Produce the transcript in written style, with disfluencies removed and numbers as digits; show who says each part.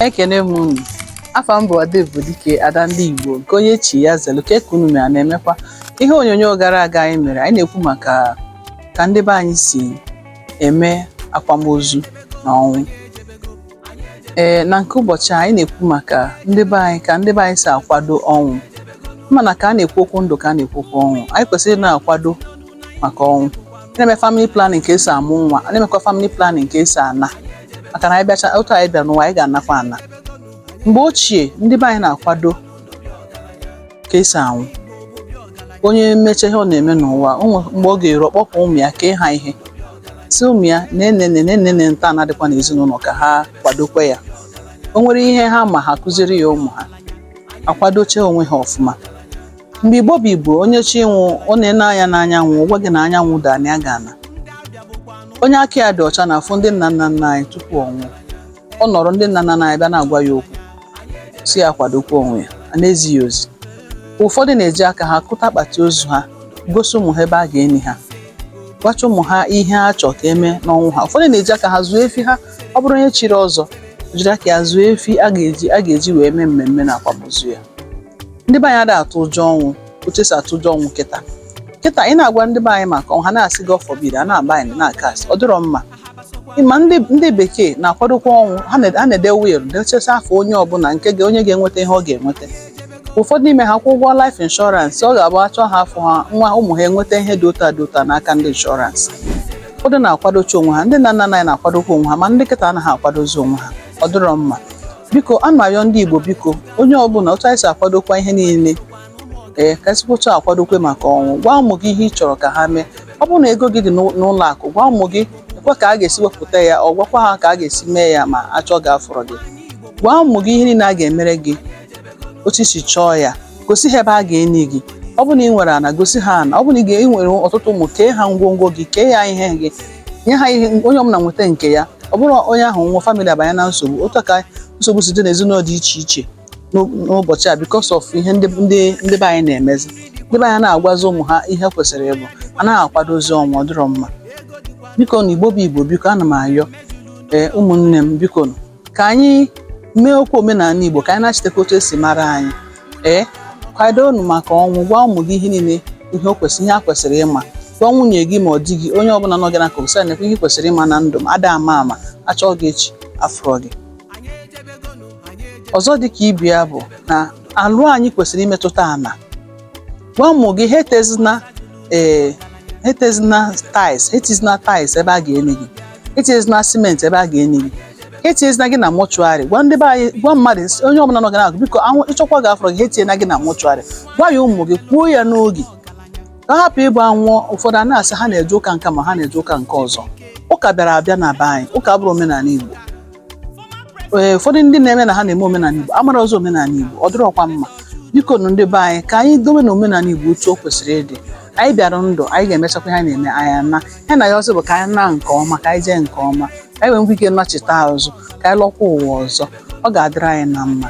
Speaker 1: Ekene m unu. Afa m bụ Adebudike Ada ndị Igbo nke onye chi ya zelu ka unu mere na-emekwa ihe onyonyo gara aga anyị mere. Anyị na-ekwu maka ka ndị be anyị si eme akwamozu na ọnwụ. Na nke ụbọchị anyị na-ekwu maka ndị be anyị ka ndị be anyị si akwado ọnwụ. Mana ka a na-ekwu okwu ndụ ka a na-ekwu okwu ọnwụ, anyị kwesịrị na-akwado maka ọnwụ. Na-eme family planning ka esi amụ nwa, a na-emekwa family planning ka esi ana. Maka na anyị bịacha otu anyị bịa n'ụwa anyị ga-anakwa ana. Mgbe ochie ndị be anyị na-akwado ka esi anwụ. Onye mmeche ihe ọ na-eme n'ụwa, mgbe ọ ga-eru ọkpọpụ ụmụ ya kee ha ihe, si ụmụ ya nene nta na-adịkwa n'ezinụlọ ka ha kwadokwe ya. O nwere ihe ha ma ha kụziri ya ụmụ ha, akwadoche onwe ha ọfụma. Mgbe Igbo bụ Igbo, onye chi nwụ ọ na-ene anya n'anyanwụ, gwa gị na anyanwụ da na ya ga-ana. Onye aka ya dị ọcha na-afụ ndị nna nna anyị tupu ọ nwụọ. Ọ nọrọ ndị nna nna anyị bịa na-agwa ya okwu, si ya kwadokwa onwe ya, a na-ezighị ozi. Ụfọdụ na-eji aka ha kụta akpati ozu ha, gosi ụmụ ha ebe a ga-eni ha, gwacha ụmụ ha ihe ha chọrọ ka eme n'ọnwụ ha. Ụfọdụ na-eji aka ha zụọ efi ha, ọ bụrụ onye chiri ọzọ jiri aka ya zụọ efi a ga-eji wee mee mmemme na akwamozu ya. Ndị be anyị adịghị atụ ụjọ ọnwụ otu esi atụ ụjọ ọnwụ kịta. Ị na-agwa ndị be anyị maka ọnwụ, ha na-asị God forbid, a na-agba anyị na-akasị, ọ dịrọ mma. Ma ndị bekee na-akwadokwa ọnwụ, ha na-ede wil dechesa afọ onye ọbụla nke onye ga-enweta ihe ọ ga-enweta. Ụfọdụ n'ime ha kwụ ụgwọ life insurance, ọ ga-abụ achọ ha afọ ha nwa ụmụ ha enweta ihe dị ụta n'aka ndị insurance. Ụfọdụ na-akwadocha onwe ha, ndị nna nna anyị na-akwadokwa onwe ha, ma ndị kịta anaghị akwadozi onwe ha, ọ dịrọ mma. Biko ana m arịọ ndị Igbo, biko onye ọbụla otu anyị si akwadokwa ihe niile, ka esipụcha akwadokwe maka ọnwụ. Gwa ụmụ gị ihe ị chọrọ ka ha mee. Ọ bụrụ na ego gị dị n'ụlọ akụ, gwa ụmụ gị ekwe ka a ga-esi wepụta ya, ọ gwakwa ha ka a ga-esi mee ya ma achọ ga-afọrọ gị. Gwa ụmụ gị ihe niile a ga-emere gị otu isi chọọ ya, gosi ha ebe a ga-eni gị. Ọ bụrụ na ị nwere ana, gosi ha ana. Ọ bụrụ na ị nwere ọtụtụ ụmụ, kee ha ngwongwo gị, kee ya ihe gị, nye ha ihe, onye ọbụla nweta nke ya. Ọ bụrụ onye ahụ nwụọ, famili abanye na nsogbu. Otu ka nsogbu si dị n'ezinụlọ dị iche iche n'ụbọchị a because of ihe ndị be anyị na-emezi. Ndị be anyị na-agwazi ụmụ ha ihe kwesịrị ịbụ, anaghị akwadozi ọnwụ, ọ dịrọ mma. Biko na Igbo bụ Igbo, biko ana m arịọ ụmụnne m, biko ka anyị mee okwu omenala Igbo, ka anyị na-achitekwa otu esi mara anyị. Kwado unu maka ọnwụ. Gwa ụmụ gị ihe niile, ihe ha kwesịrị ịma. Gwa nwunye gị ma ọ dị gị, onye ọbụla nọ gị n'akụkụ, sị na ihe kwesịrị ịma na ndụ m, ada ama achọ gị echi afọ gị. Ọzọ dị ka ibe ya bụ na alụ anyị kwesịrị imetụta ana. Gwa ụmụ gị hetezina tiles ebe a ga-eni gị, hetezina simenti ebe a ga-eni gị, hetezina gị na mọchụarị. Gwa ndị be anyị, gwa mmadụ, onye ọbụla nọ gị n'akụkụ, biko ịchọkwa gị afọ gị, hetiena gị na mọchụarị. Gwa ya ụmụ gị, kwuo ya n'oge ka hapụ ịbụ anwụọ. Ụfọdụ a na-asị ha na-eje ụka nka ma ha na-eje ụka nke ọzọ. Ụka bịara abịa na be anyị, ụka bụrụ omenala Igbo. Ụfọdụ ndị na-eme na ha na-eme omenala Igbo, amara ọzọ omenala Igbo, ọ dịrọkwa mma. Biko nụ ndị be anyị, ka anyị dobe na omenala Igbo otu o kwesịrị ịdị. Anyị bịara ndụ, anyị ga-emechakwa ihe anyị na-eme anya na ya na ya ọzọ bụ ka anyị na nke ọma, ka anyị jee nke ọma, ka anyị nwee ike nachita azụ, ka anyị lọkwa ụwa ọzọ. Ọ ga-adịrị anyị na mma.